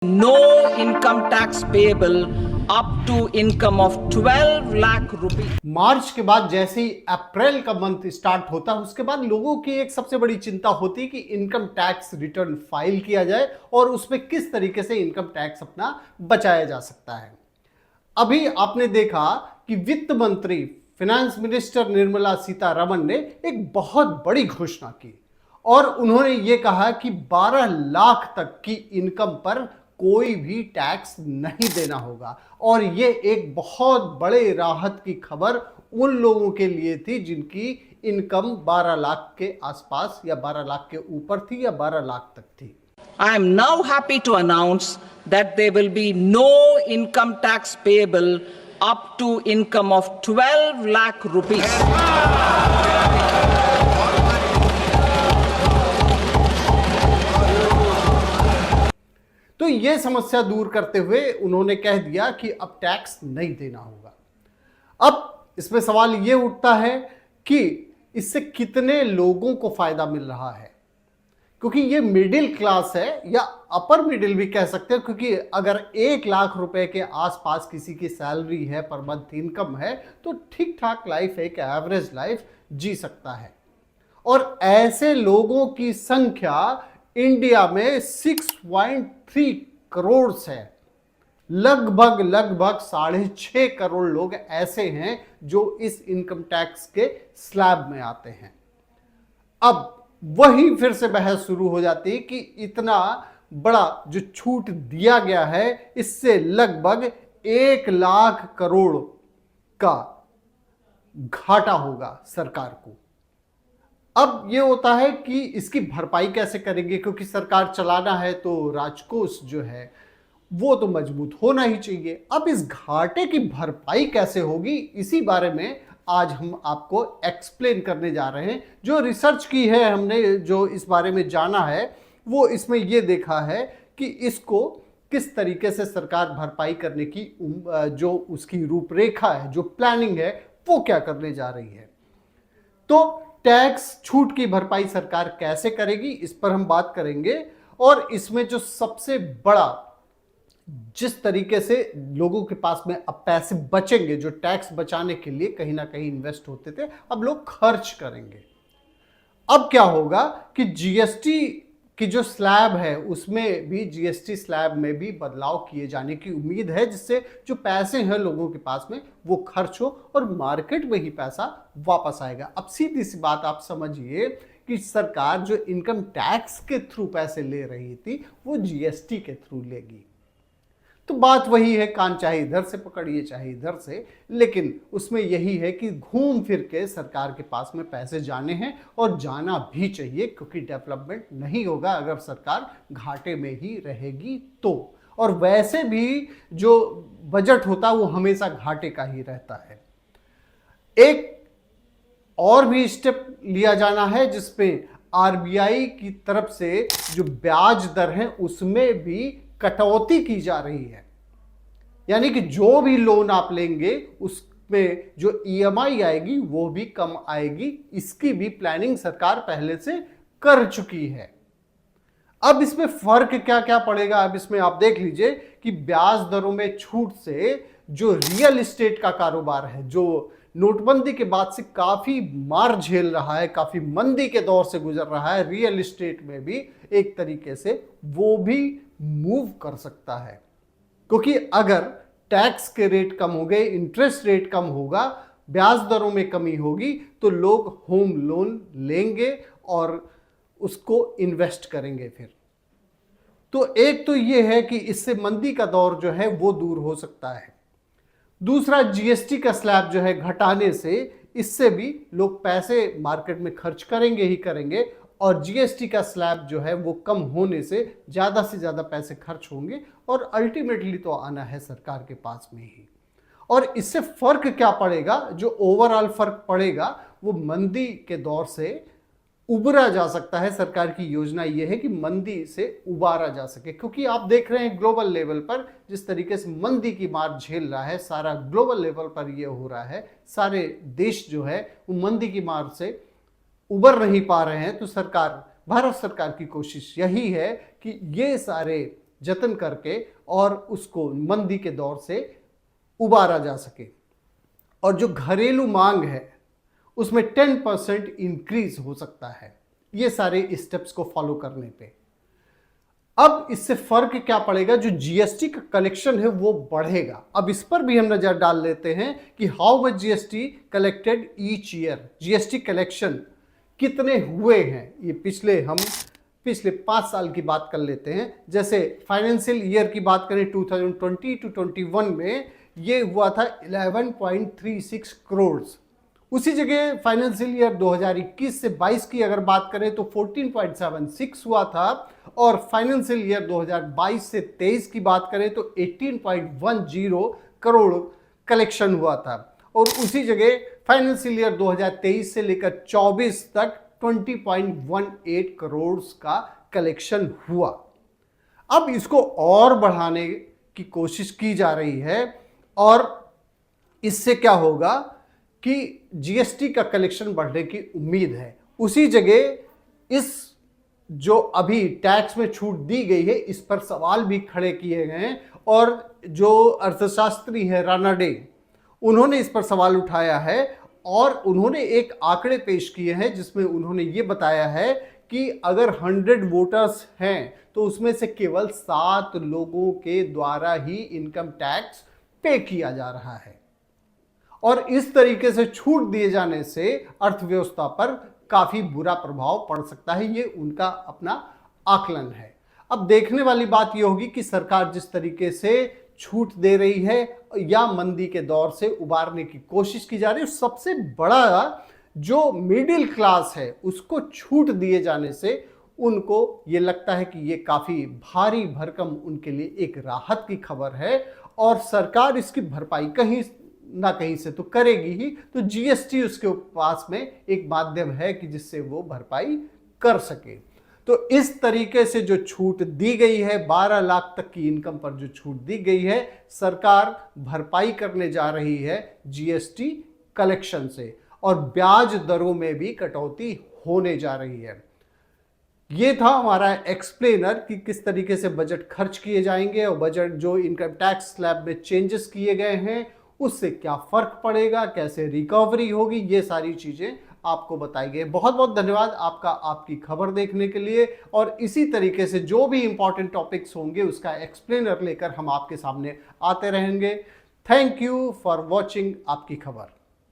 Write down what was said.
No income tax payable up to income of 12 lakh rupees. मार्च के बाद जैसे ही अप्रैल का मंथ स्टार्ट होता है उसके बाद लोगों की एक सबसे बड़ी चिंता होती है कि इनकम टैक्स रिटर्न फाइल किया जाए और उसमें किस तरीके से इनकम टैक्स अपना बचाया जा सकता है। अभी आपने देखा कि वित्त मंत्री फाइनेंस मिनिस्टर निर्मला सीतारमण ने एक बहुत बड़ी घोषणा की और उन्होंने ये कहा कि 12 लाख तक की इनकम पर कोई भी टैक्स नहीं देना होगा और ये एक बहुत बड़े राहत की खबर उन लोगों के लिए थी जिनकी इनकम 12 लाख के आसपास या 12 लाख के ऊपर थी या 12 लाख तक थी। I am now happy to announce that there will be no income tax payable up to income of 12 lakh rupees. तो ये समस्या दूर करते हुए उन्होंने कह दिया कि अब टैक्स नहीं देना होगा। अब इसमें सवाल ये उठता है कि इससे कितने लोगों को फायदा मिल रहा है, क्योंकि ये मिडिल क्लास है या अपर मिडिल भी कह सकते हैं, क्योंकि अगर 1 लाख रुपए के आसपास किसी की सैलरी है, पर मंथ इनकम है, तो ठीक ठाक लाइफ, एक एवरेज लाइफ जी सकता है। और ऐसे लोगों की संख्या इंडिया में 6.3 करोड़ है। लगभग 6.5 करोड़ लोग ऐसे हैं जो इस इनकम टैक्स के स्लैब में आते हैं। अब वही फिर से बहस शुरू हो जाती है कि इतना बड़ा जो छूट दिया गया है, इससे लगभग 1 लाख करोड़ का घाटा होगा सरकार को। अब ये होता है कि इसकी भरपाई कैसे करेंगे, क्योंकि सरकार चलाना है तो राजकोष जो है वो तो मजबूत होना ही चाहिए। अब इस घाटे की भरपाई कैसे होगी, इसी बारे में आज हम आपको एक्सप्लेन करने जा रहे हैं। जो रिसर्च की है हमने, जो इस बारे में जाना है, वो इसमें ये देखा है कि इसको किस तरीके से सरकार भरपाई करने की जो उसकी रूपरेखा है, जो प्लानिंग है, वो क्या करने जा रही है। तो टैक्स छूट की भरपाई सरकार कैसे करेगी, इस पर हम बात करेंगे। और इसमें जो सबसे बड़ा, जिस तरीके से लोगों के पास में अब पैसे बचेंगे, जो टैक्स बचाने के लिए कहीं ना कहीं इन्वेस्ट होते थे, अब लोग खर्च करेंगे। अब क्या होगा कि जीएसटी की जो स्लैब है उसमें भी, जीएसटी स्लैब में भी बदलाव किए जाने की उम्मीद है, जिससे जो पैसे हैं लोगों के पास में वो खर्च हो और मार्केट में ही पैसा वापस आएगा। अब सीधी सी बात आप समझिए कि सरकार जो इनकम टैक्स के थ्रू पैसे ले रही थी वो जीएसटी के थ्रू लेगी। तो बात वही है, कान चाहे इधर से पकड़िए चाहे इधर से, लेकिन उसमें यही है कि घूम फिर के सरकार के पास में पैसे जाने हैं और जाना भी चाहिए, क्योंकि डेवलपमेंट नहीं होगा अगर सरकार घाटे में ही रहेगी तो। और वैसे भी जो बजट होता है वो हमेशा घाटे का ही रहता है। एक और भी स्टेप लिया जाना है जिसमें आरबीआई की तरफ से जो ब्याज दर है उसमें भी कटौती की जा रही है। यानी कि जो भी लोन आप लेंगे उसमें जो ईएमआई आएगी वो भी कम आएगी। इसकी भी प्लानिंग सरकार पहले से कर चुकी है। अब इसमें फर्क क्या क्या पड़ेगा, अब इसमें आप देख लीजिए कि ब्याज दरों में छूट से जो रियल एस्टेट का कारोबार है, जो नोटबंदी के बाद से काफी मार झेल रहा है, काफी मंदी के दौर से गुजर रहा है, रियल एस्टेट में भी एक तरीके से वो भी मूव कर सकता है। क्योंकि अगर टैक्स के रेट कम हो गए, इंटरेस्ट रेट कम होगा, ब्याज दरों में कमी होगी, तो लोग होम लोन लेंगे और उसको इन्वेस्ट करेंगे फिर। तो एक तो ये है कि इससे मंदी का दौर जो है वो दूर हो सकता है। दूसरा, जीएसटी का स्लैब जो है घटाने से, इससे भी लोग पैसे मार्केट में खर्च करेंगे ही करेंगे, और जीएसटी का स्लैब जो है वो कम होने से ज़्यादा पैसे खर्च होंगे और अल्टीमेटली तो आना है सरकार के पास में ही। और इससे फर्क क्या पड़ेगा, जो ओवरऑल फर्क पड़ेगा वो मंदी के दौर से उबरा जा सकता है। सरकार की योजना ये है कि मंदी से उबारा जा सके, क्योंकि आप देख रहे हैं ग्लोबल लेवल पर जिस तरीके से मंदी की मार झेल रहा है, सारा ग्लोबल लेवल पर ये हो रहा है, सारे देश जो है वो मंदी की मार से उबर नहीं पा रहे हैं। तो सरकार, भारत सरकार की कोशिश यही है कि ये सारे जतन करके और उसको मंदी के दौर से उबारा जा सके। और जो घरेलू मांग है उसमें 10% इंक्रीज हो सकता है ये सारे स्टेप्स को फॉलो करने पे। अब इससे फर्क क्या पड़ेगा, जो जीएसटी का कलेक्शन है वो बढ़ेगा। अब इस पर भी हम नजर डाल लेते हैं कि how much GST collected each year, GST collection कितने हुए हैं। ये पिछले 5 साल की बात कर लेते हैं। जैसे फाइनेंशियल ईयर की बात करें 2020 to 21 में ये हुआ था 11.36 करोड़। उसी जगह फाइनेंशियल ईयर 2021 से 22 की अगर बात करें तो 14.76 हुआ था, और फाइनेंशियल ईयर 2022 से 23 की बात करें तो 18.10 करोड़ कलेक्शन हुआ था। और उसी जगह फाइनेंशियल ईयर 2023 से लेकर 24 तक 20.18 करोड़ का कलेक्शन हुआ। अब इसको और बढ़ाने की कोशिश की जा रही है, और इससे क्या होगा कि जीएसटी का कलेक्शन बढ़ने की उम्मीद है। उसी जगह इस जो अभी टैक्स में छूट दी गई है इस पर सवाल भी खड़े किए गए हैं, और जो अर्थशास्त्री है राणा डे उन्होंने इस पर सवाल उठाया है, और उन्होंने एक आंकड़े पेश किए हैं जिसमें उन्होंने ये बताया है कि अगर 100 वोटर्स हैं तो उसमें से केवल 7 लोगों के द्वारा ही इनकम टैक्स पे किया जा रहा है, और इस तरीके से छूट दिए जाने से अर्थव्यवस्था पर काफी बुरा प्रभाव पड़ सकता है। ये उनका अपना आकलन है। अब देखने वाली बात यह होगी कि सरकार जिस तरीके से छूट दे रही है या मंदी के दौर से उबारने की कोशिश की जा रही है, सबसे बड़ा जो मिडिल क्लास है उसको छूट दिए जाने से उनको ये लगता है कि ये काफी भारी भरकम उनके लिए एक राहत की खबर है, और सरकार इसकी भरपाई कहीं ना कहीं से तो करेगी ही। तो जीएसटी उसके पास में एक माध्यम है कि जिससे वो भरपाई कर सके। तो इस तरीके से जो छूट दी गई है 12 लाख तक की इनकम पर जो छूट दी गई है, सरकार भरपाई करने जा रही है जीएसटी कलेक्शन से, और ब्याज दरों में भी कटौती होने जा रही है। ये था हमारा एक्सप्लेनर कि किस तरीके से बजट खर्च किए जाएंगे, और बजट जो इनकम टैक्स स्लैब में चेंजेस किए गए हैं उससे क्या फर्क पड़ेगा, कैसे रिकवरी होगी, ये सारी चीजें आपको बताई गई। बहुत बहुत धन्यवाद आपका आपकी खबर देखने के लिए, और इसी तरीके से जो भी इंपॉर्टेंट टॉपिक्स होंगे उसका एक्सप्लेनर लेकर हम आपके सामने आते रहेंगे। थैंक यू फॉर वॉचिंग आपकी खबर।